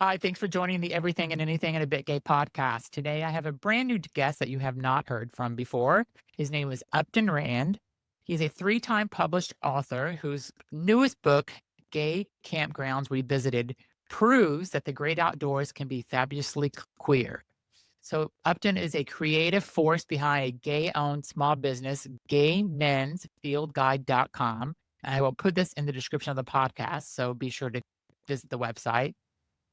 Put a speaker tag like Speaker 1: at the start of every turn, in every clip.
Speaker 1: Hi, thanks for joining the Everything and Anything and a Bit Gay podcast. Today, I have a brand new guest that you have not heard from before. His name is Upton Rand. He's a three-time published author whose newest book, Gay Campgrounds Revisited, proves that the great outdoors can be fabulously queer. So, Upton is a creative force behind a gay-owned small business, gaymensfieldguide.com. I will put this in the description of the podcast, so be sure to visit the website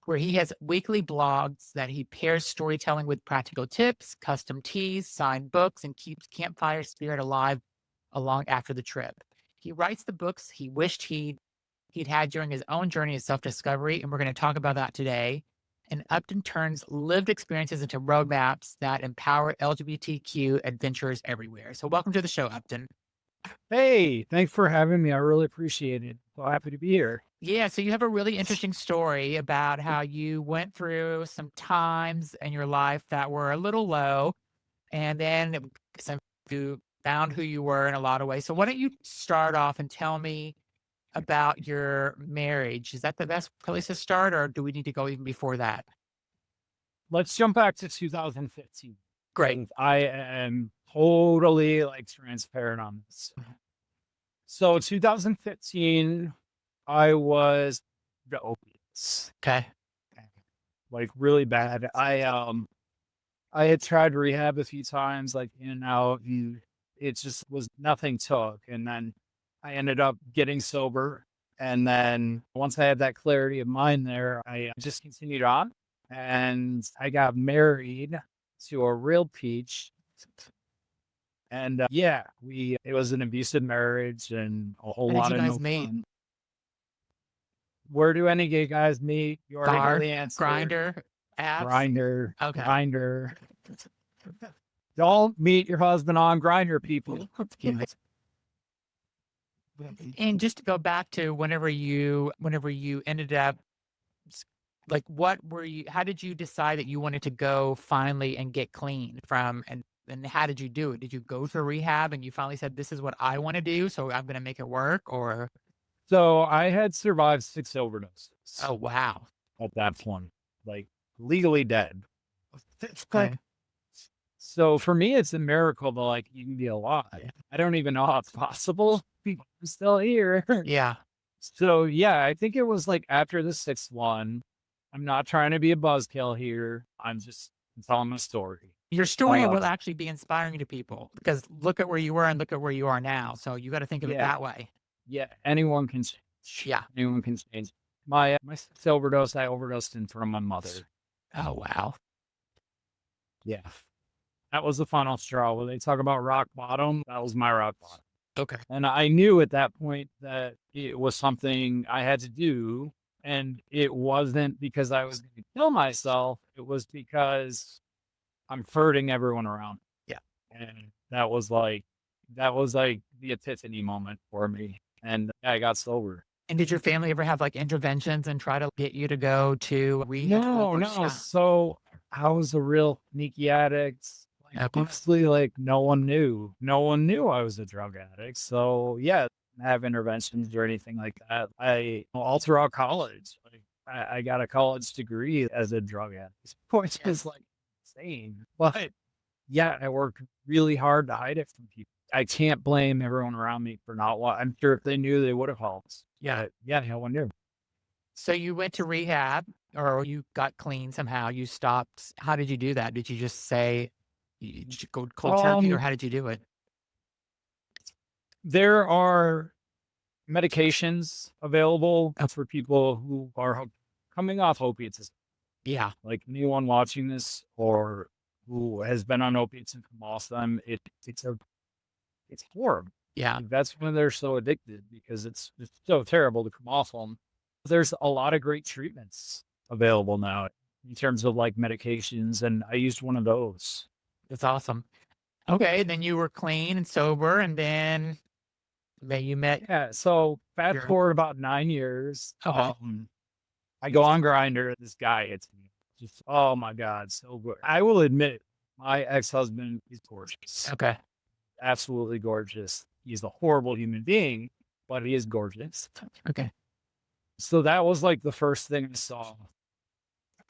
Speaker 1: where he has weekly blogs that he pairs storytelling with practical tips, custom teas, signed books, and keeps campfire spirit alive along after the trip. He writes the books he wished he'd had during his own journey of self-discovery, and we're going to talk about that today. And Upton turns lived experiences into roadmaps that empower LGBTQ adventurers everywhere. So welcome to the show, Upton.
Speaker 2: Hey, thanks for having me. I really appreciate it. So happy to be here.
Speaker 1: Yeah, so you have a really interesting story about how you went through some times in your life that were a little low, and then some you found who you were in a lot of ways. So why don't you start off and tell me about your marriage? Is that the best place to start, or do we need to go even before that?
Speaker 2: Let's jump back to 2015.
Speaker 1: Great.
Speaker 2: And I am totally transparent on this. So 2015, I was the opiates,
Speaker 1: Okay.
Speaker 2: like really bad. I had tried rehab a few times, like in and out, and it just was nothing took. And then I ended up getting sober. And then once I had that clarity of mind there, I just continued on and I got married to a real peach. And yeah, it was an abusive marriage and a whole
Speaker 1: How did
Speaker 2: lot
Speaker 1: you
Speaker 2: of
Speaker 1: guys
Speaker 2: no
Speaker 1: meet?
Speaker 2: fun. Where do any gay guys meet? You already know
Speaker 1: Bar,
Speaker 2: the answer.
Speaker 1: grinder, apps.
Speaker 2: Grinder,
Speaker 1: Okay.
Speaker 2: grinder. Don't meet your husband on Grinder, people.
Speaker 1: And just to go back to whenever you ended up like what were you how did you decide that you wanted to go finally and get clean from and how did you do it? Did you go to rehab and you finally said this is what I want to do, so I'm going to make it work, or
Speaker 2: So I had survived 6 overdoses
Speaker 1: oh wow.
Speaker 2: at that point, like legally dead.
Speaker 1: Okay.
Speaker 2: So for me, it's a miracle that you can be alive. I don't even know how it's possible. People are still here.
Speaker 1: Yeah.
Speaker 2: So yeah, I think it was after the 6th one. I'm not trying to be a buzzkill here. I'm just telling my story.
Speaker 1: Your story
Speaker 2: Uh,
Speaker 1: will actually be inspiring to people because look at where you were and look at where you are now. So you got to think of it
Speaker 2: yeah,
Speaker 1: that way.
Speaker 2: yeah. Anyone can change.
Speaker 1: Yeah.
Speaker 2: Anyone can change. My 6th overdose, I overdosed in front of my mother.
Speaker 1: Oh wow.
Speaker 2: Yeah. That was the final straw. When they talk about rock bottom, that was my rock bottom.
Speaker 1: Okay.
Speaker 2: And I knew at that point that it was something I had to do. And it wasn't because I was going to kill myself. It was because I'm hurting everyone around.
Speaker 1: Yeah.
Speaker 2: And that was the epiphany moment for me. And I got sober.
Speaker 1: And did your family ever have interventions and try to get you to go to rehab?
Speaker 2: No.
Speaker 1: Yeah.
Speaker 2: So I was a real sneaky addict.
Speaker 1: Okay.
Speaker 2: Honestly, no one knew. No one knew I was a drug addict. So yeah, didn't have interventions or anything like that. All throughout college, I got a college degree as a drug addict, which is insane. But yeah, I worked really hard to hide it from people. I can't blame everyone around me for not what I'm sure if they knew they would have helped.
Speaker 1: Yeah.
Speaker 2: Yeah, no one knew.
Speaker 1: So you went to rehab or you got clean somehow. You stopped. How did you do that? Did you just say did you go cold turkey or how did you do it?
Speaker 2: There are medications available for people who are coming off opiates.
Speaker 1: Yeah.
Speaker 2: Like anyone watching this or who has been on opiates and come off them, it's horrible.
Speaker 1: Yeah.
Speaker 2: That's when they're so addicted because it's so terrible to come off them. There's a lot of great treatments available now in terms of medications, and I used one of those.
Speaker 1: That's awesome. Okay. Then you were clean and sober and then you met.
Speaker 2: Yeah. So fast forward about 9 years.
Speaker 1: Okay.
Speaker 2: I go on Grinder. This guy hits me. Just oh my god, so good. I will admit, my ex-husband is gorgeous.
Speaker 1: Okay.
Speaker 2: Absolutely gorgeous. He's a horrible human being, but he is gorgeous.
Speaker 1: Okay.
Speaker 2: So that was the first thing I saw.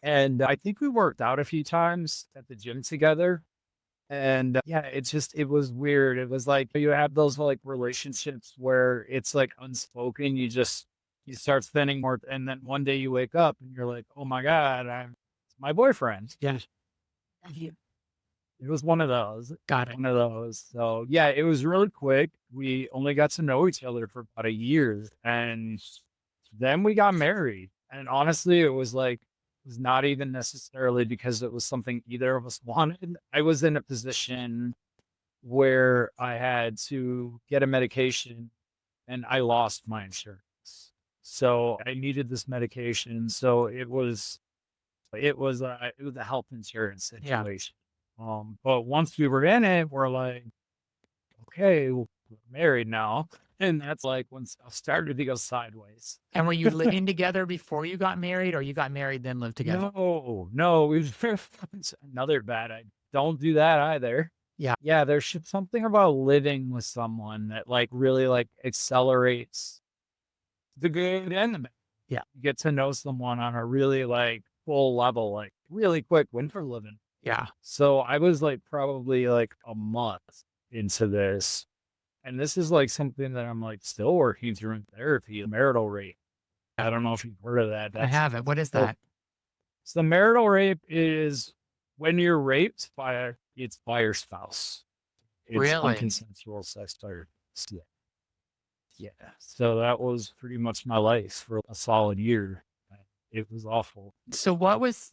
Speaker 2: And I think we worked out a few times at the gym together. And yeah, it was weird. It was like you have those like relationships where it's like unspoken. You start spending more. And then one day you wake up and you're like, oh my God, it's my boyfriend.
Speaker 1: Yeah.
Speaker 2: It was one of those.
Speaker 1: Got it.
Speaker 2: One of those. So yeah, it was really quick. We only got to know each other for about a year, and then we got married. And honestly, it was not even necessarily because it was something either of us wanted. I was in a position where I had to get a medication and I lost my insurance. So I needed this medication. So it was a health insurance
Speaker 1: Yeah.
Speaker 2: situation. But once we were in it, we're like, okay, we're married now. And that's like when stuff started to go sideways.
Speaker 1: And were you living together before you got married, or you got married then lived together?
Speaker 2: No, we was another bad. I don't do that either.
Speaker 1: Yeah.
Speaker 2: Yeah, there's something about living with someone that like really like accelerates the good and the bad.
Speaker 1: Yeah.
Speaker 2: You get to know someone on a really like full level, like really quick when for living.
Speaker 1: Yeah.
Speaker 2: So I was like probably like a month into this. And this is like something that I'm like still working through in therapy, the marital rape. I don't know if you've heard of that.
Speaker 1: I haven't. What is
Speaker 2: so-
Speaker 1: that?
Speaker 2: So the marital rape is when you're raped it's by your spouse. It's
Speaker 1: Really?
Speaker 2: unconsensual sex by your yeah. Yeah. So that was pretty much my life for a solid year. It was awful.
Speaker 1: So why was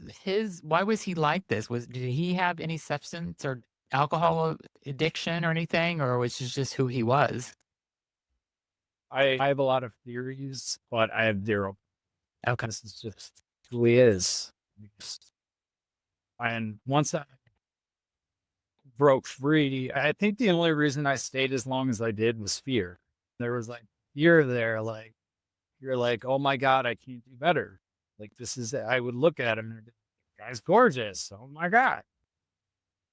Speaker 1: he like this? Did he have any substance or alcohol addiction or anything, or was it just who he was?
Speaker 2: I have a lot of theories, but I have zero.
Speaker 1: Okay.
Speaker 2: This is just who he is. And once I broke free, I think the only reason I stayed as long as I did was fear. There was like fear there, like you're like, oh my God, I can't do better. Like I would look at him and the guy's gorgeous. Oh my God.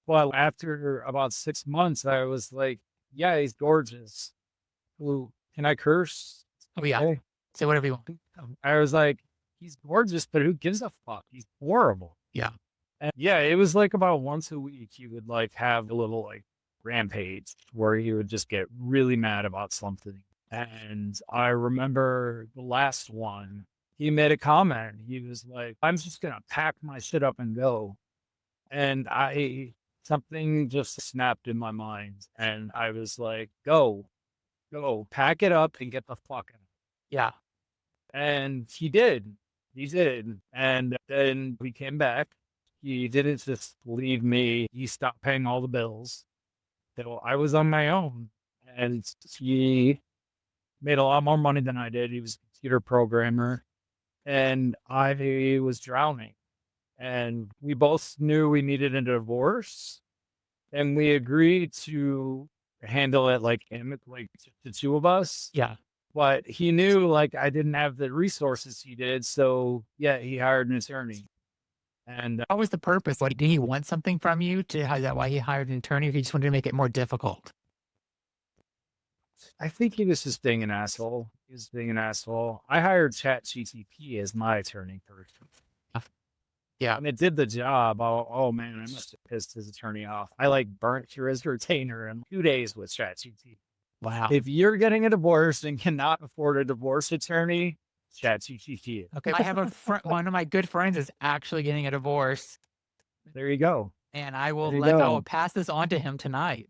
Speaker 2: Well, after about 6 months, I was like, yeah, he's gorgeous. Ooh, can I curse?
Speaker 1: Oh yeah.
Speaker 2: Okay.
Speaker 1: Say whatever you want.
Speaker 2: I was like, he's gorgeous, but who gives a fuck? He's horrible.
Speaker 1: Yeah.
Speaker 2: And yeah, it was like about once a week, he would like have a little like rampage where he would just get really mad about something. And I remember the last one, he made a comment. He was like, I'm just going to pack my shit up and go. And something just snapped in my mind. And I was like, go, pack it up and get the fuck out.
Speaker 1: Yeah.
Speaker 2: And he did. He did. And then we came back. He didn't just leave me. He stopped paying all the bills. So I was on my own. And he made a lot more money than I did. He was a computer programmer. And I was drowning. And we both knew we needed a divorce. And we agreed to handle it like the two of us.
Speaker 1: Yeah.
Speaker 2: But he knew like I didn't have the resources he did. So yeah, he hired an attorney. And
Speaker 1: What was the purpose? Did he want something from you to is that why he hired an attorney, or he just wanted to make it more difficult?
Speaker 2: I think he was just being an asshole. He was being an asshole. I hired ChatGPT as my attorney first.
Speaker 1: Yeah.
Speaker 2: And it did the job. Oh man, I must have pissed his attorney off. I like burnt through his retainer in 2 days with ChatGPT.
Speaker 1: Wow.
Speaker 2: If you're getting a divorce and cannot afford a divorce attorney, ChatGPT.
Speaker 1: Okay. I have one of my good friends is actually getting a divorce,
Speaker 2: There you go.
Speaker 1: and I
Speaker 2: There
Speaker 1: will
Speaker 2: you
Speaker 1: I
Speaker 2: go.
Speaker 1: will pass this on to him tonight.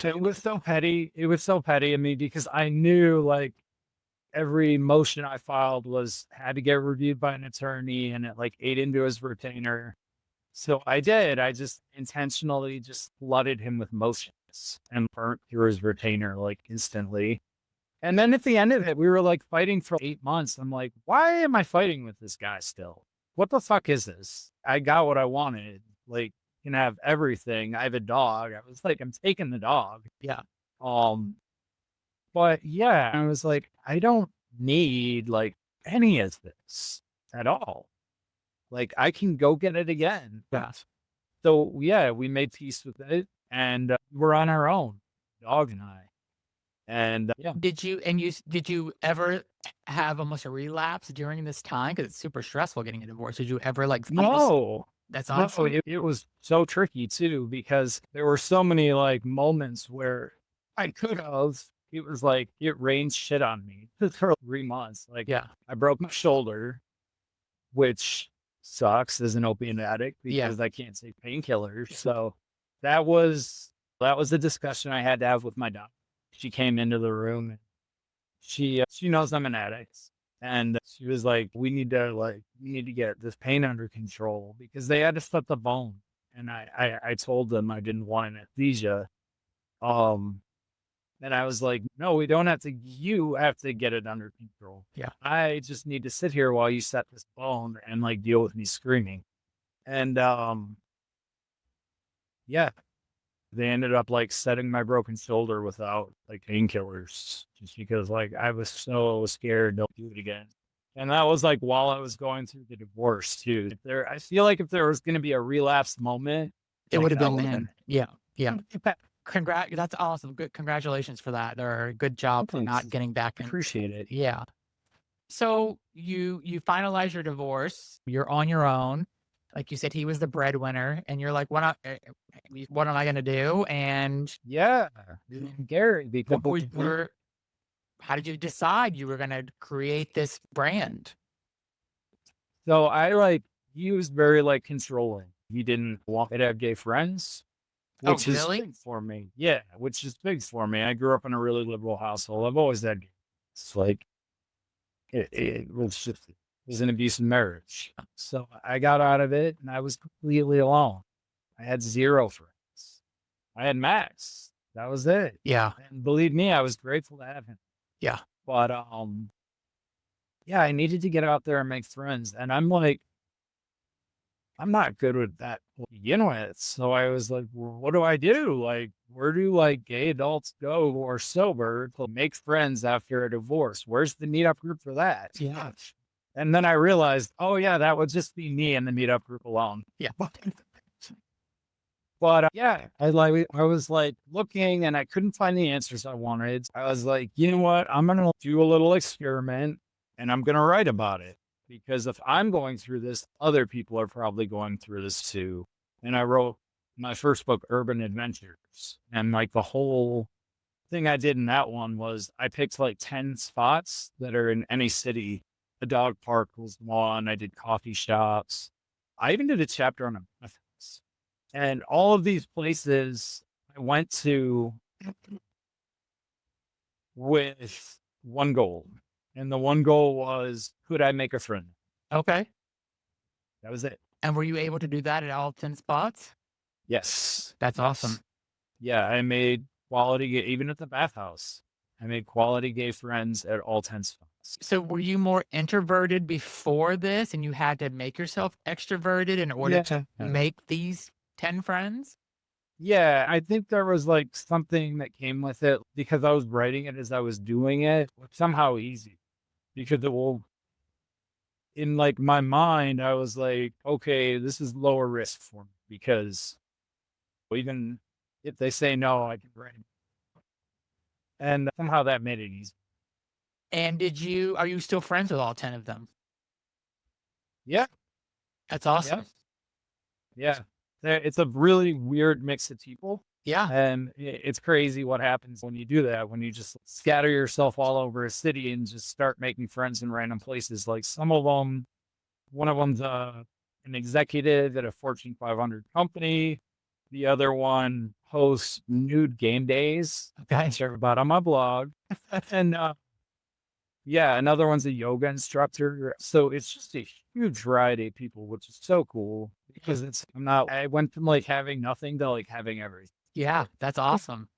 Speaker 2: It was so petty. It was so petty. I mean, because I knew like every motion I filed had to get reviewed by an attorney, and it like ate into his retainer. So I did. I just intentionally just flooded him with motions and burnt through his retainer like instantly. And then at the end of it, we were like fighting for 8 months. I'm like, why am I fighting with this guy still? What the fuck is this? I got what I wanted. Like, you can have everything. I have a dog. I was like, I'm taking the dog.
Speaker 1: Yeah.
Speaker 2: But yeah, I was like, I don't need like any of this at all. Like, I can go get it again.
Speaker 1: Yeah.
Speaker 2: So yeah, we made peace with it, and we're on our own, dog and I. And yeah,
Speaker 1: Did you ever have almost a relapse during this time? Because it's super stressful getting a divorce. Did you ever like almost
Speaker 2: no,
Speaker 1: that's
Speaker 2: no,
Speaker 1: awesome.
Speaker 2: it was so tricky too because there were so many like moments where I could have. It was like it rained shit on me for 3 months. Like
Speaker 1: Yeah.
Speaker 2: I broke my shoulder, which sucks as an opiate addict
Speaker 1: Yeah.
Speaker 2: because I can't take painkillers. So that was that was the discussion I had to have with my doctor. She came into the room and she knows I'm an addict. And she was like, we need to get this pain under control because they had to split the bone. And I told them I didn't want anesthesia. Um, and I was like, no, we don't have to, you have to get it under control.
Speaker 1: Yeah.
Speaker 2: I just need to sit here while you set this bone and like deal with me screaming. And yeah, they ended up like setting my broken shoulder without like painkillers just because like I was so scared don't do it again. And that was like while I was going through the divorce too. If there I feel like if there was gonna be a relapse moment,
Speaker 1: It
Speaker 2: like
Speaker 1: would have
Speaker 2: that
Speaker 1: been
Speaker 2: would have
Speaker 1: then.
Speaker 2: been
Speaker 1: Yeah. Yeah. That's awesome. Good. Congratulations for that. Or good job for not
Speaker 2: thanks.
Speaker 1: getting back
Speaker 2: I
Speaker 1: in.
Speaker 2: appreciate it.
Speaker 1: Yeah. So you finalize your divorce. You're on your own. Like you said, he was the breadwinner, and you're like, what am I going to do? And
Speaker 2: Yeah. Gary, because
Speaker 1: how did you decide you were going to create this brand?
Speaker 2: so I like he was very like controlling. He didn't want me to have gay friends,
Speaker 1: Oh,
Speaker 2: which is
Speaker 1: really?
Speaker 2: big for me. Yeah, which is big for me. I grew up in a really liberal household. I've always had it's like it was just it was an abusive marriage. So I got out of it and I was completely alone. I had zero friends. I had Max. That was it.
Speaker 1: Yeah.
Speaker 2: And believe me, I was grateful to have him.
Speaker 1: Yeah.
Speaker 2: But yeah, I needed to get out there and make friends. And I'm like, I'm not good with that to begin with. So I was like, well, what do I do? Like, where do like gay adults go who are sober to make friends after a divorce? Where's the meetup group for that?
Speaker 1: Yeah.
Speaker 2: And then I realized, oh yeah, that would just be me and the meetup group alone.
Speaker 1: Yeah.
Speaker 2: But yeah, I was like looking and I couldn't find the answers I wanted. I was like, you know what? I'm gonna do a little experiment and I'm gonna write about it because if I'm going through this, other people are probably going through this too. And I wrote my first book, Urban Adventures, and like the whole thing I did in that one was I picked like 10 spots that are in any city. The dog park was one. I did coffee shops. I even did a chapter on a and all of these places I went to with one goal. And the one goal was, could I make a friend?
Speaker 1: Okay.
Speaker 2: That was it.
Speaker 1: And were you able to do that at all 10 spots?
Speaker 2: Yes.
Speaker 1: That's awesome.
Speaker 2: Yeah. I made even at the bathhouse. I made quality gay friends at all 10 spots.
Speaker 1: So were you more introverted before this and you had to make yourself extroverted in order to make these 10 friends?
Speaker 2: Yeah, I think there was like something that came with it because I was writing it as I was doing it, somehow easy because it will, in like my mind, I was like, okay, this is lower risk for me because even if they say no, I can write it. And somehow that made it easy.
Speaker 1: And are you still friends with all 10 of them?
Speaker 2: Yeah.
Speaker 1: That's awesome.
Speaker 2: Yeah. It's a really weird mix of people.
Speaker 1: Yeah.
Speaker 2: And it's crazy what happens when you do that, when you just scatter yourself all over a city and just start making friends in random places. Like some of them, one of them's an executive at a Fortune 500 company. The other one hosts nude game days.
Speaker 1: Okay.
Speaker 2: I share about on my blog. And yeah, another one's a yoga instructor. So it's just a huge variety of people, which is so cool because I went from like having nothing to like having everything.
Speaker 1: Yeah, that's awesome.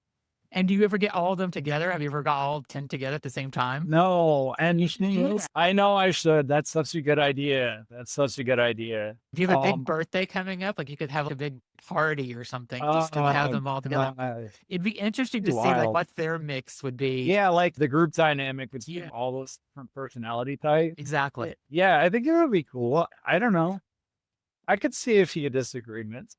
Speaker 1: And do you ever get all of them together? Have you ever got all 10 together at the same time?
Speaker 2: No, and I know I should. That's such a good idea. That's such a good idea.
Speaker 1: Do you have a big birthday coming up? Like you could have like, a big party or something just to have them all together. It'd be interesting to see like what their mix would be.
Speaker 2: Yeah, like the group dynamic with all those different personality types.
Speaker 1: Exactly.
Speaker 2: Yeah, I think it would be cool. I don't know. I could see a few disagreements.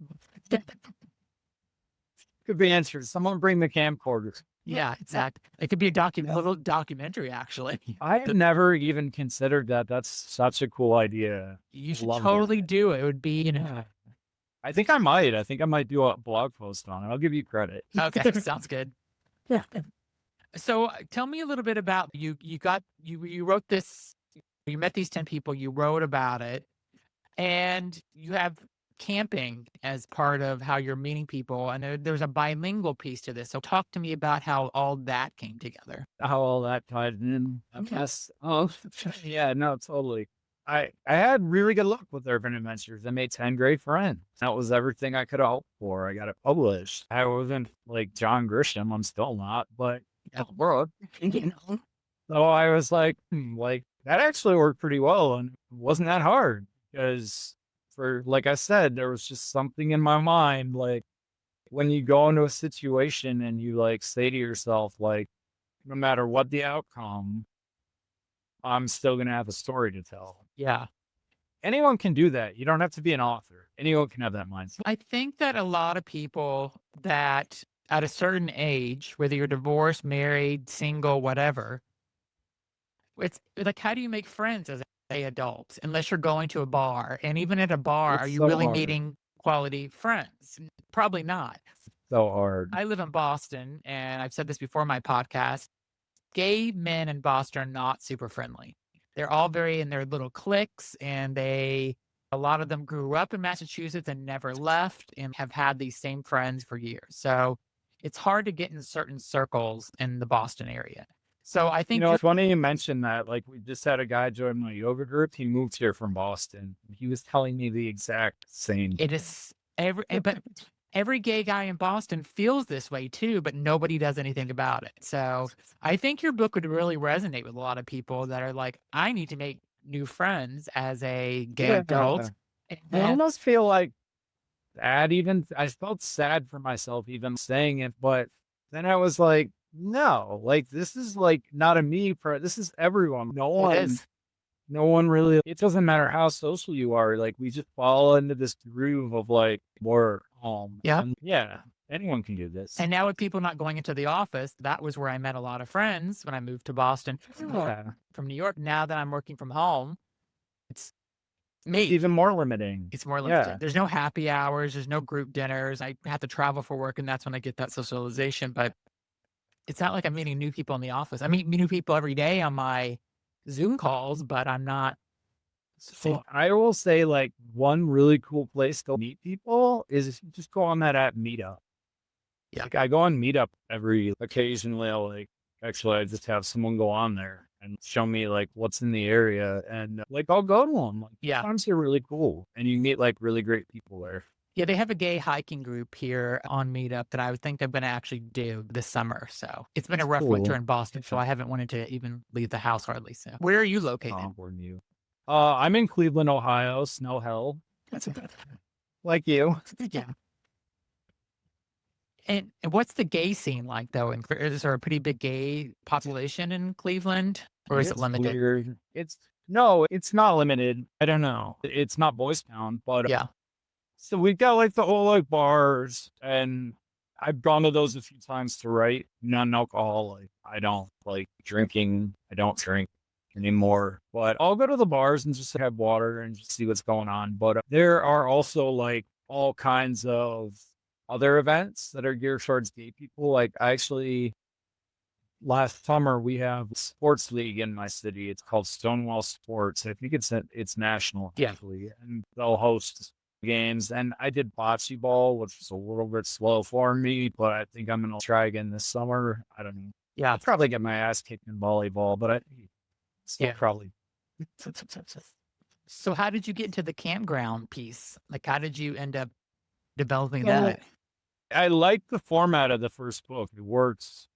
Speaker 2: Could be answered. Someone bring the camcorder.
Speaker 1: Yeah, exactly. It could be a little documentary, actually.
Speaker 2: I've never even considered that. That's such a cool idea.
Speaker 1: You should
Speaker 2: Love that.
Speaker 1: totally do it. It would be,
Speaker 2: Yeah. I think I might. I think I might do a blog post on it. I'll give you credit.
Speaker 1: okay, sounds good.
Speaker 2: Yeah.
Speaker 1: So tell me a little bit about you. You wrote this. You met these 10 people. You wrote about it, and you have camping as part of how you're meeting people. I know there's a bilingual piece to this. So talk to me about how all that came together.
Speaker 2: How all that tied in.
Speaker 1: Okay.
Speaker 2: Yes. Oh, yeah. No, totally. I had really good luck with Urban Adventures. I made 10 great friends. That was everything I could have hoped for. I got it published. I wasn't like John Grisham. I'm still not, but
Speaker 1: Yeah.
Speaker 2: world. So I was like, that actually worked pretty well, and it wasn't that hard because, for like I said, there was just something in my mind. Like when you go into a situation and you like say to yourself, like, no matter what the outcome, I'm still gonna have a story to tell.
Speaker 1: Yeah.
Speaker 2: Anyone can do that. You don't have to be an author. Anyone can have that mindset.
Speaker 1: I think that a lot of people that at a certain age, whether you're divorced, married, single, whatever, it's like, how do you make friends as a adult unless you're going to a bar? And even at a bar, are
Speaker 2: It's
Speaker 1: you
Speaker 2: so
Speaker 1: really
Speaker 2: hard.
Speaker 1: meeting quality friends? Probably not.
Speaker 2: So hard.
Speaker 1: I live in Boston, and I've said this before in my podcast. Gay men in Boston are not super friendly. They're all very in their little cliques, and a lot of them grew up in Massachusetts and never left and have had these same friends for years. So it's hard to get in certain circles in the Boston area. So I
Speaker 2: You
Speaker 1: think
Speaker 2: know, it's funny you mentioned that. Like, we just had a guy join my yoga group. He moved here from Boston. He was telling me the exact same.
Speaker 1: it is but every gay guy in Boston feels this way too, but nobody does anything about it. So I think your book would really resonate with a lot of people that are like, I need to make new friends as a gay adult.
Speaker 2: I
Speaker 1: And
Speaker 2: almost feel like sad. Even I felt sad for myself even saying it, but then I was like, no, like this is like not a me. This is everyone. No one really. It doesn't matter how social you are. Like we just fall into this groove of like more
Speaker 1: Yeah.
Speaker 2: and yeah, anyone can do this.
Speaker 1: And now with people not going into the office, that was where I met a lot of friends when I moved to Boston
Speaker 2: Yeah,
Speaker 1: from New York. Now that I'm working from home, it's me.
Speaker 2: even more limiting.
Speaker 1: It's more limited.
Speaker 2: Yeah.
Speaker 1: There's no happy hours. There's no group dinners. I have to travel for work, and that's when I get that socialization. But it's not like I'm meeting new people in the office. I meet new people every day on my Zoom calls, but I'm not.
Speaker 2: So I will say, like, one really cool place to meet people is if you just go on that app Meetup.
Speaker 1: Yeah.
Speaker 2: Like, I go on Meetup every occasionally. I just have someone go on there and show me like what's in the area, and like I'll go to them. Like,
Speaker 1: Yeah.
Speaker 2: sometimes they're really cool, and you meet like really great people there.
Speaker 1: Yeah, they have a gay hiking group here on Meetup that I would think I'm going to actually do this summer. So it's been a rough winter
Speaker 2: Cool.
Speaker 1: in Boston, so I haven't wanted to even leave the house hardly. So where are you located?
Speaker 2: Warn you. I'm in Cleveland, Ohio. Snow hell,
Speaker 1: That's a good.
Speaker 2: like you.
Speaker 1: Yeah. And what's the gay scene like though? Is there a pretty big gay population in Cleveland, or is it
Speaker 2: It's
Speaker 1: limited?
Speaker 2: weird. It's not limited. I don't know. It's not Boys Town, but
Speaker 1: Yeah.
Speaker 2: so we've got like the whole like bars, and I've gone to those a few times to write non-alcohol. Like I don't like drinking. I don't drink anymore, but I'll go to the bars and just have water and just see what's going on. But there are also like all kinds of other events that are geared towards gay people. Like last summer we have a sports league in my city. It's called Stonewall Sports. I think it's national
Speaker 1: Yeah.
Speaker 2: actually, and they'll host games. And I did bocce ball, which was a little bit slow for me, but I think I'm gonna try again this summer. I don't know.
Speaker 1: Yeah.
Speaker 2: I'll probably get my ass kicked in volleyball, but I still
Speaker 1: Yeah.
Speaker 2: probably.
Speaker 1: So how did you get into the campground piece? Like, how did you end up developing
Speaker 2: Well,
Speaker 1: that?
Speaker 2: I like the format of the first book. It works.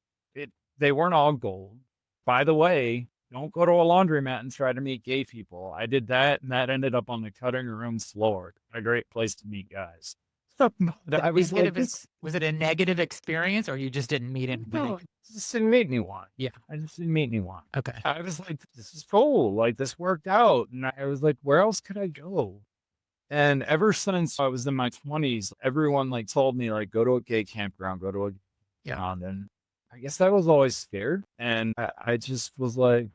Speaker 2: They weren't all gold. By the way, don't go to a laundromat and try to meet gay people. I did that, and that ended up on the cutting room floor. A great place to meet guys. I was like,
Speaker 1: Was it a negative experience, or you just didn't meet anybody?
Speaker 2: no, I just didn't meet anyone.
Speaker 1: Yeah.
Speaker 2: I just didn't meet anyone.
Speaker 1: Okay.
Speaker 2: I was like, this is cool. Like, this worked out. And I was like, where else could I go? And ever since I was in my 20s, everyone like told me, like, go to a gay campground, go to a
Speaker 1: Yeah.
Speaker 2: campground. And I guess I was always scared. And I just was like,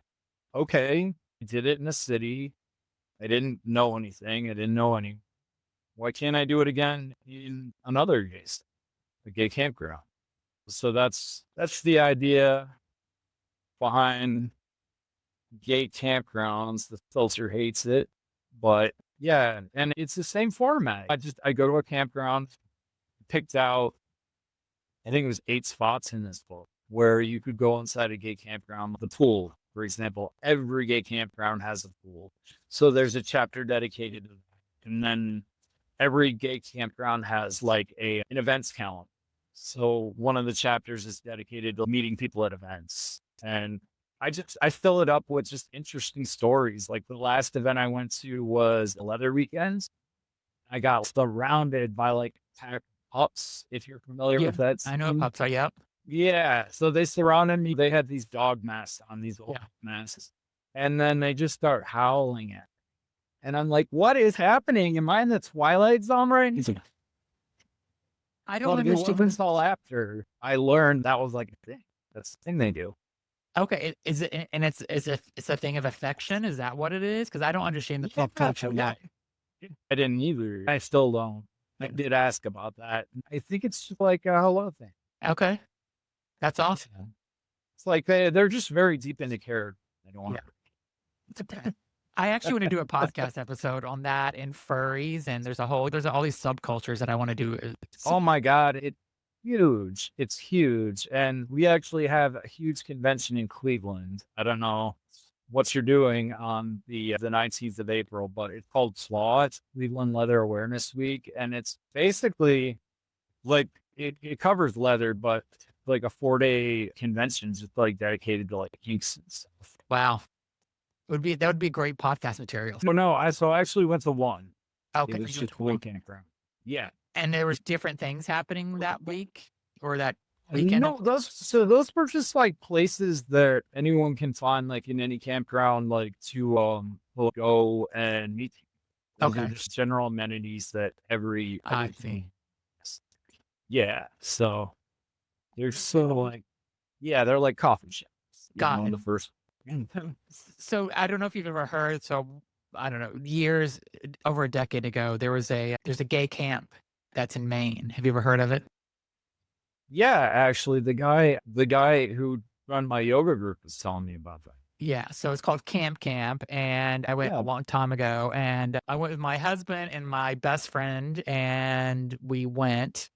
Speaker 2: okay, I did it in a city. I didn't know anything. I didn't know any. Why can't I do it again in another a gay campground? So that's the idea behind gay campgrounds. The filter hates it, but yeah, and it's the same format. I go to a campground, picked out, I think it was 8 spots in this book where you could go inside a gay campground. The pool, for example, every gay campground has a pool. So there's a chapter dedicated to that. And then every gay campground has like an events calendar. So one of the chapters is dedicated to meeting people at events. And I fill it up with just interesting stories. Like the last event I went to was the Leather Weekends. I got surrounded by like pack pups, if you're familiar
Speaker 1: Yeah,
Speaker 2: with that
Speaker 1: I know what
Speaker 2: scene.
Speaker 1: pups are. Yep.
Speaker 2: Yeah. So they surrounded me. They had these dog masks on, these old
Speaker 1: Yeah.
Speaker 2: masks. And then they just start howling at me. And I'm like, what is happening? Am I in the Twilight Zone right now?
Speaker 1: I don't
Speaker 2: But it
Speaker 1: understand.
Speaker 2: wasn't until after I learned that was like a thing. That's the thing they do.
Speaker 1: Okay, is it and it's a thing of affection? Is that what it is? Because I don't understand the
Speaker 2: Yeah,
Speaker 1: pop culture
Speaker 2: yeah.
Speaker 1: yet.
Speaker 2: I didn't either. I still don't. I did ask about that. I think it's just like a hello thing.
Speaker 1: Okay, that's awesome.
Speaker 2: Yeah. It's like they're just very deep into character. I don't want
Speaker 1: Yeah. I actually want to do a podcast episode on that and furries, and there's all these subcultures that I want to do.
Speaker 2: Oh my God, it's huge. It's huge. And we actually have a huge convention in Cleveland. I don't know what you're doing on the 19th of April, but it's called SLAW. It's Cleveland Leather Awareness Week. And it's basically like it covers leather, but like a 4-day convention just like dedicated to like kinks and stuff.
Speaker 1: Wow, that would be great podcast material.
Speaker 2: No, I actually went to one.
Speaker 1: Okay,
Speaker 2: It was just one campground. Yeah.
Speaker 1: and there was different things happening that week or that weekend.
Speaker 2: No, those were just like places that anyone can find, like in any campground, like to go and meet. Those are
Speaker 1: Okay,
Speaker 2: just general amenities that
Speaker 1: I see.
Speaker 2: Yeah, so they're sort of like, yeah, they're like coffee shops.
Speaker 1: Got
Speaker 2: In
Speaker 1: it.
Speaker 2: the first.
Speaker 1: So I don't know if you've ever heard. So I don't know. Years over a decade ago, there's a gay camp that's in Maine. Have you ever heard of it?
Speaker 2: Yeah, actually, the guy who run my yoga group was telling me about that.
Speaker 1: Yeah, so it's called Camp, and I went a
Speaker 2: Yeah.
Speaker 1: long time ago, and I went with my husband and my best friend, and we went.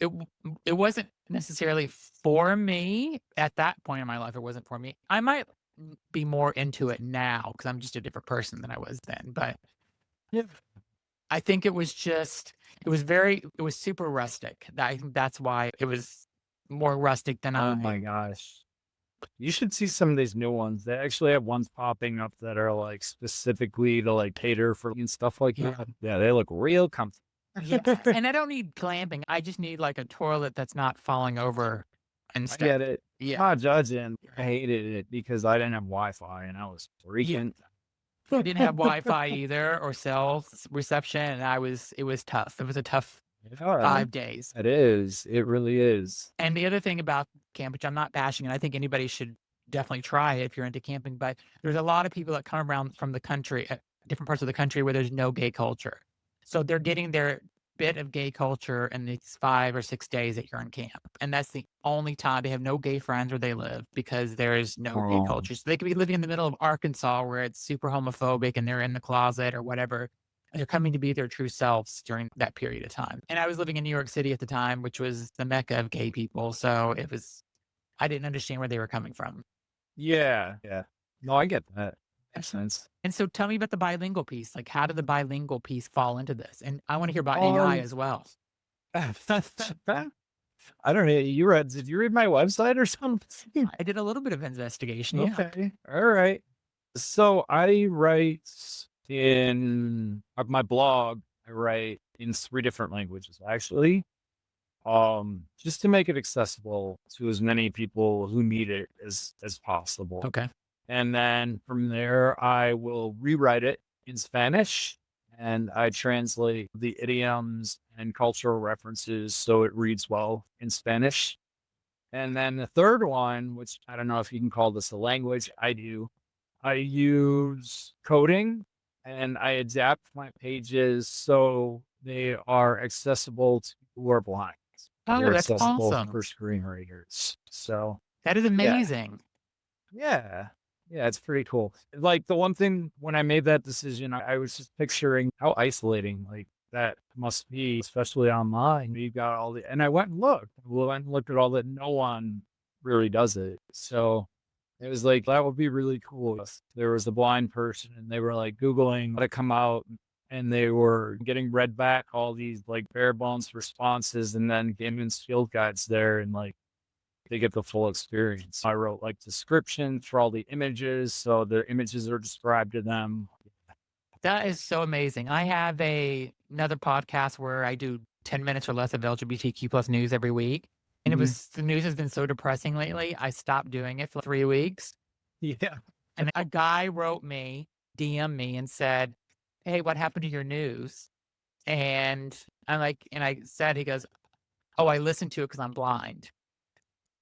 Speaker 1: It wasn't necessarily for me at that point in my life. It wasn't for me. I might be more into it now because I'm just a different person than I was then. But
Speaker 2: Yeah.
Speaker 1: I think it was super rustic. I think that's why it was more rustic than
Speaker 2: Oh
Speaker 1: I.
Speaker 2: my gosh. You should see some of these new ones. They actually have ones popping up that are like specifically to like cater for and stuff like
Speaker 1: Yeah.
Speaker 2: that. Yeah, they look real comfy.
Speaker 1: Yeah, and I don't need glamping. I just need like a toilet that's not falling over and
Speaker 2: I
Speaker 1: stuff.
Speaker 2: get it.
Speaker 1: Yeah.
Speaker 2: Not judging. I hated it because I didn't have Wi-Fi and I was freaking.
Speaker 1: I didn't have Wi-Fi either or cell reception, and it was tough. It was a tough
Speaker 2: Yeah,
Speaker 1: 5 days.
Speaker 2: it is. It really is.
Speaker 1: And the other thing about camp, which I'm not bashing, and I think anybody should definitely try it if you're into camping, but there's a lot of people that come around from the country, different parts of the country where there's no gay culture. So they're getting their bit of gay culture in these 5 or 6 days that you're in camp. And that's the only time they have no gay friends where they live because there is no gay
Speaker 2: Oh.
Speaker 1: culture. So they could be living in the middle of Arkansas where it's super homophobic and they're in the closet or whatever. And they're coming to be their true selves during that period of time. And I was living in New York City at the time, which was the mecca of gay people. So I didn't understand where they were coming from.
Speaker 2: Yeah. Yeah. No, I get that. Makes sense.
Speaker 1: And so tell me about the bilingual piece. Like, how did the bilingual piece fall into this? And I want to hear about AI as well.
Speaker 2: I don't know. Did you read my website or something?
Speaker 1: I did a little bit of investigation. Yeah.
Speaker 2: Okay. All right. So I write in my blog, I write in 3 different languages, actually. Just to make it accessible to as many people who need it as possible.
Speaker 1: Okay.
Speaker 2: And then from there, I will rewrite it in Spanish and I translate the idioms and cultural references so it reads well in Spanish. And then the third one, which I don't know if you can call this a language, I do. I use coding and I adapt my pages so they are accessible to people who are blind.
Speaker 1: Oh,
Speaker 2: They're
Speaker 1: that's
Speaker 2: accessible
Speaker 1: awesome.
Speaker 2: for screen readers. So
Speaker 1: That is
Speaker 2: yeah,
Speaker 1: amazing.
Speaker 2: yeah, yeah, it's pretty cool. Like the one thing when I made that decision, I was just picturing how isolating like that must be, especially online. You got all the, and I went and looked. Well, I looked at all that. No one really does it. So it was like that would be really cool if there was a blind person and they were like Googling how to come out and they were getting read back all these like bare bones responses and then giving field guides there and like they get the full experience. I wrote like descriptions for all the images, so the images are described to them.
Speaker 1: That is so amazing. I have another podcast where I do 10 minutes or less of LGBTQ plus news every week. And
Speaker 2: Mhm.
Speaker 1: the news has been so depressing lately. I stopped doing it for 3 weeks.
Speaker 2: Yeah.
Speaker 1: And a guy wrote me, DM me and said, "Hey, what happened to your news?" And I'm like, and I said, he goes, "Oh, I listened to it because I'm blind."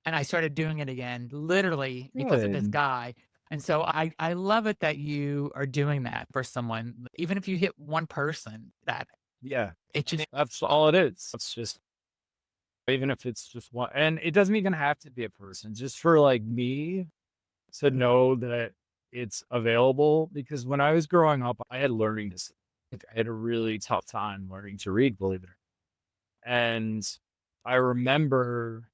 Speaker 1: And I started doing it again, literally because of this
Speaker 2: Good.
Speaker 1: guy. And so I love it that you are doing that for someone, even if you hit one person, that
Speaker 2: Yeah.
Speaker 1: it just
Speaker 2: That's all it is. It's just even if it's just one, and it doesn't even have to be a person, just for like me to know that it's available. Because when I was growing up, I had learning dis like, I had a really tough time learning to read, believe it or not. And I remember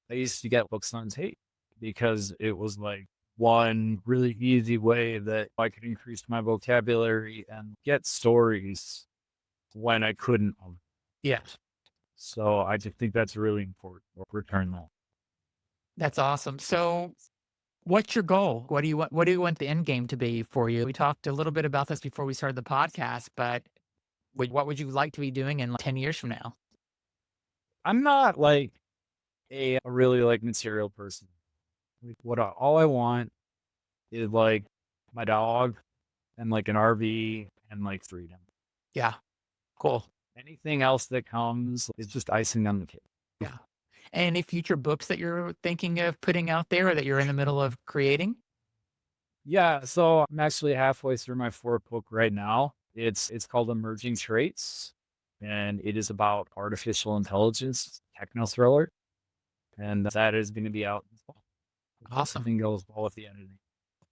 Speaker 2: I used to get books on tape because it was like one really easy way that I could increase my vocabulary and get stories when I couldn't.
Speaker 1: yes.
Speaker 2: So I just think that's really important. Return that.
Speaker 1: That's awesome. So what's your goal? What do you want the end game to be for you? We talked a little bit about this before we started the podcast, but what would you like to be doing in like 10 years from now?
Speaker 2: I'm not like a really like material person. Like all I want is like my dog and like an RV and like freedom.
Speaker 1: Yeah, cool.
Speaker 2: Anything else that comes is just icing on the cake.
Speaker 1: Yeah. Any future books that you're thinking of putting out there or that you're in the middle of creating?
Speaker 2: Yeah, so I'm actually halfway through my fourth book right now. It's called Emerging Traits, and it is about artificial intelligence, techno thriller, and that is going to be out. If
Speaker 1: Awesome.
Speaker 2: everything goes well with the editing.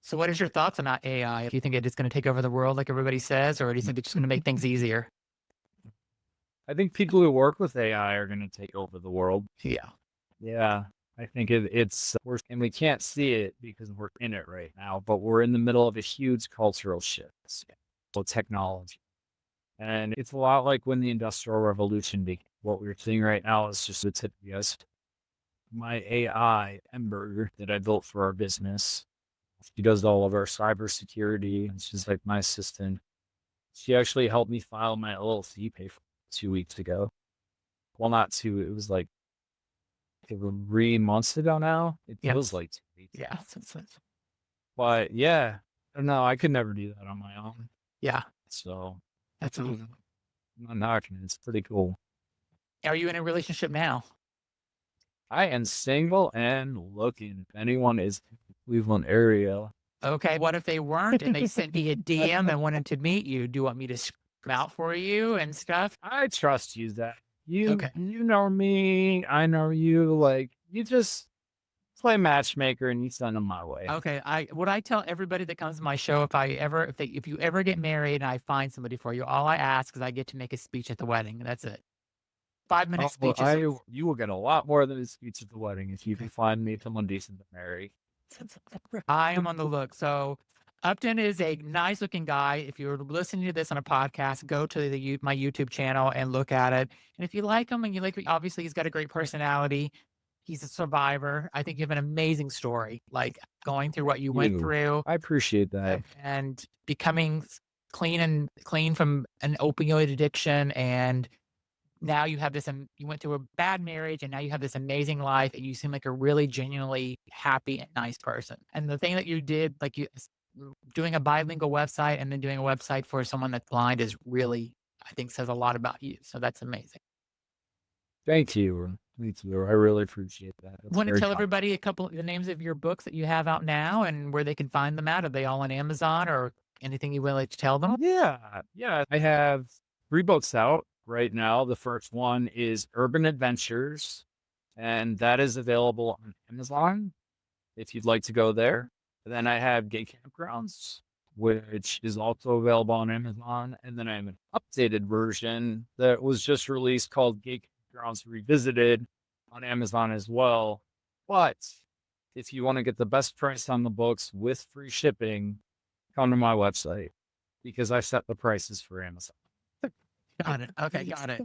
Speaker 1: So what is your thoughts on AI? Do you think it is going to take over the world like everybody says, or do you think it's just going to make things easier?
Speaker 2: I think people who work with AI are going to take over the world.
Speaker 1: Yeah.
Speaker 2: Yeah, I think it's we're and we can't see it because we're in it right now, but we're in the middle of a huge cultural shift. So technology. And it's a lot like when the Industrial Revolution began. What we're seeing right now is just the tip of the iceberg. My AI, Ember, that I built for our business, she does all of our cybersecurity. And she's like my assistant. She actually helped me file my LLC paper 2 weeks ago. Well, not two. It was like 3 months ago now. It
Speaker 1: Yeah.
Speaker 2: feels like 2 weeks.
Speaker 1: Yeah.
Speaker 2: But yeah, I don't know. I could never do that on my own.
Speaker 1: Yeah.
Speaker 2: So
Speaker 1: That's
Speaker 2: I'm not knocking it. It's pretty cool.
Speaker 1: Are you in a relationship now?
Speaker 2: I am single and looking. If anyone is in the Cleveland area,
Speaker 1: Okay. What if they weren't and they sent me a DM and wanted to meet you? Do you want me to scream out for you and stuff?
Speaker 2: I trust you, Zach.
Speaker 1: Okay.
Speaker 2: You know me. I know you. Like you just play matchmaker and you send them my way.
Speaker 1: Okay. I tell everybody that comes to my show, if you ever get married and I find somebody for you, all I ask is I get to make a speech at the wedding. That's it. 5 minute
Speaker 2: Oh, well,
Speaker 1: speeches.
Speaker 2: you will get a lot more than a speech at the wedding if you can find me someone decent to marry.
Speaker 1: I am on the look. So Upton is a nice looking guy. If you're listening to this on a podcast, go to my YouTube channel and look at it. And if you like him and you like, obviously he's got a great personality. He's a survivor. I think you have an amazing story, like going through what you went
Speaker 2: You,
Speaker 1: through
Speaker 2: I appreciate that.
Speaker 1: and becoming clean from an opioid addiction. And now you have this, you went through a bad marriage and now you have this amazing life and you seem like a really genuinely happy and nice person. And the thing that you did, doing a bilingual website and then doing a website for someone that's blind is really, I think says a lot about you. So that's amazing.
Speaker 2: Thank you. Me too. I really appreciate that. That's
Speaker 1: Want to
Speaker 2: very
Speaker 1: tell
Speaker 2: kind.
Speaker 1: everybody a couple of the names of your books that you have out now and where they can find them at? Are they all on Amazon or anything you would like to tell them?
Speaker 2: Yeah. Yeah. I have 3 books out right now. The first one is Urban Adventures, and that is available on Amazon if you'd like to go there. And then I have Gay Campgrounds, which is also available on Amazon. And then I have an updated version that was just released called Gay Campgrounds Revisited on Amazon as well. But if you want to get the best price on the books with free shipping, come to my website because I set the prices for Amazon.
Speaker 1: Got it. Okay, got it.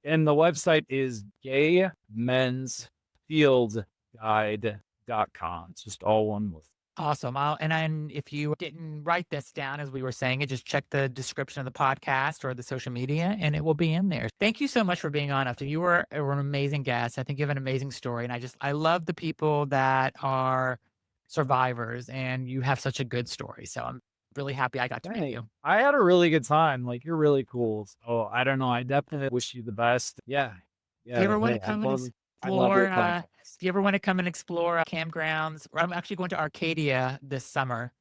Speaker 2: And the website is gaymensfieldguide.com. It's just all one word.
Speaker 1: Awesome. And if you didn't write this down as we were saying it, just check the description of the podcast or the social media and it will be in there. Thank you so much for being on, Upton. You were an amazing guest. I think you have an amazing story. And I love the people that are survivors and you have such a good story. So I'm really happy I got to meet you.
Speaker 2: I had a really good time. Like, you're really cool. So I don't know. I definitely wish you the best. Yeah.
Speaker 1: Do you ever want to come and
Speaker 2: I love your
Speaker 1: explore? Do you ever want to come and explore campgrounds? I'm actually going to Arcadia this summer.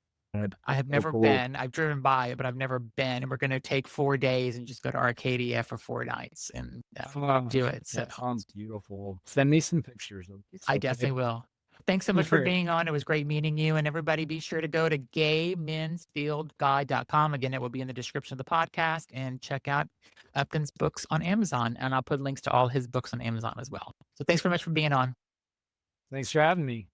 Speaker 1: I have never been. I've driven by it, but I've never been. And we're going to take 4 days and just go to Arcadia for 4 nights and do it. So
Speaker 2: That sounds beautiful. Send me some pictures of it.
Speaker 1: I definitely will. Thanks so much for being on. It was great meeting you. And everybody be sure to go to gaymensfieldguide.com. Again, it will be in the description of the podcast and check out Upton's books on Amazon. And I'll put links to all his books on Amazon as well. So thanks very much for being on.
Speaker 2: Thanks for having me.